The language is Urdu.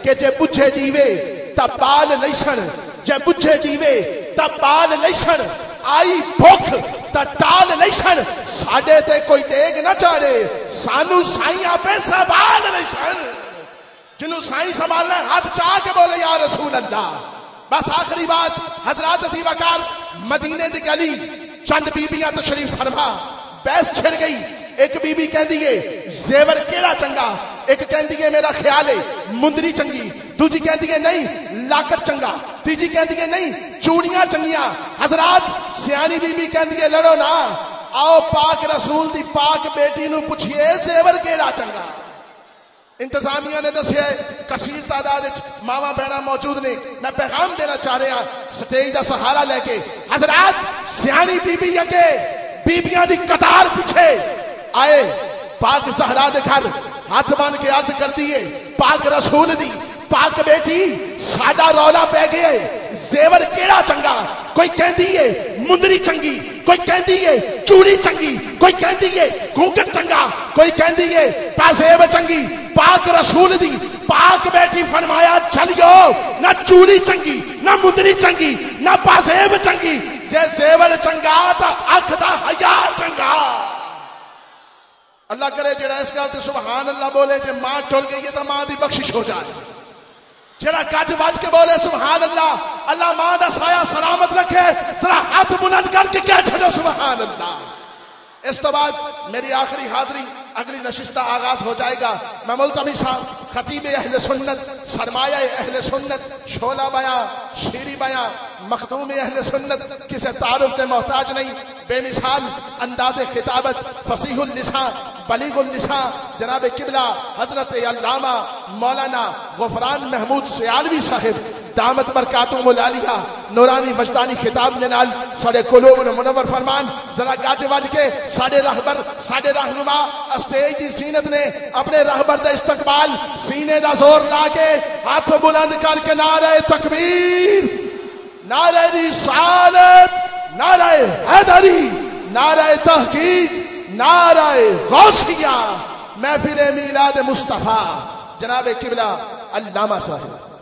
کہ جے بجھے جیوے تا بال لیشن، جے بجھے جیوے تا بال لیشن، آئی بھوک تا ٹال لیشن، ساڑے تے کوئی دیگ نہ چاڑے، سانو سائیاں پہ سوال لیشن، جنہوں سائیں سنبھالنا ہے ہاتھ چاہ کے بولے یا رسول اللہ۔ بس آخری بات، حضرات عزیز وقار، مدینے دی گلی چند بیبیاں تشریف فرما، بحث چھڑ گئی۔ ایک بی بی کہندی ہے زیور کیڑا چنگا، ایک کہندی ہے میرا خیال ہے مندری چنگی، دوجی کہندی ہے نہیں لاکٹ چنگا، تیجی کہندی ہے نہیں چوڑیاں چنگیاں۔ حضرات سیانی بی بی کہندی ہے لڑو نا، آؤ پاک رسول دی پاک بیٹی نو پوچھئے زیور کیڑا چنگا۔ انتظامیہ نے دسیا کثیر تعداد ماواں بہناں موجود نے، میں پیغام دینا چاہ رہا سٹیج دا سہارا لے کے۔ حضرات سیانی بی بی اگے، بیبیاں دی قطار پیچھے آئے، پاک زہرا دے گھر ہاتھ بان کے عرض کر دیے پاک رسول دی پاک بیٹی ساڈا رولا پہ گئے، زیور کیڑا چنگا؟ کوئی کہندی ہے مندری چنگی، کوئی کہندی ہے چوڑی چنگی، کوئی کہندی ہے گھونگٹ چنگا، کوئی کہندی ہے پازیب چنگی۔ پاک رسول دی پاک بیٹی فرمایا چلیو، نہ چوڑی چنگی، نہ مندری چنگی، نہ پازیب چنگی، جے زیور چنگا تا اکھ دا حیا چنگا۔ اللہ کرے جڑا اس گل تے سبحان اللہ بولے، جے ماں ٹل گئی ہے تو ماں دی بخشش ہو جائے، جڑا گج بج کے بولے سبحان اللہ، اللہ ماں دا سایہ سلامت رکھے، ذرا ہاتھ بلند کر کے کہہ چھڑو سبحان اللہ۔ اس تو بعد میری آخری حاضری، اگلی نشستہ آغاز ہو جائے گا۔ میں ملتمس صاحب خطیب اہل سنت، سرمایہ اہل سنت، شعلہ بیاں، شیری بیاں، مخدوم اہل سنت، کسی تعارف کے محتاج نہیں، بے مثال انداز خطابت، فصیح اللسان، بلیغ اللسان، جناب قبلہ حضرت علامہ مولانا غفران محمود سیالوی صاحب دامت برکاتہم العالیہ، نورانی وجدانی خطاب نے نال ساڑے قلوب منور فرمان۔ ذرا گاج بج کے ساڑے رہبر، ساڑے رہنما اسٹیج دی زینت نے اپنے رہبر دا استقبال سینے دا زور لا کے ہاتھ بلند کر کے نعرہ تکبیر، نعرہ رسالت، نعرہ حیدری، نعرہ تحقیق، نعرہ غوثیہ، محفل میلاد مصطفیٰ، جناب قبلہ علامہ صاحب۔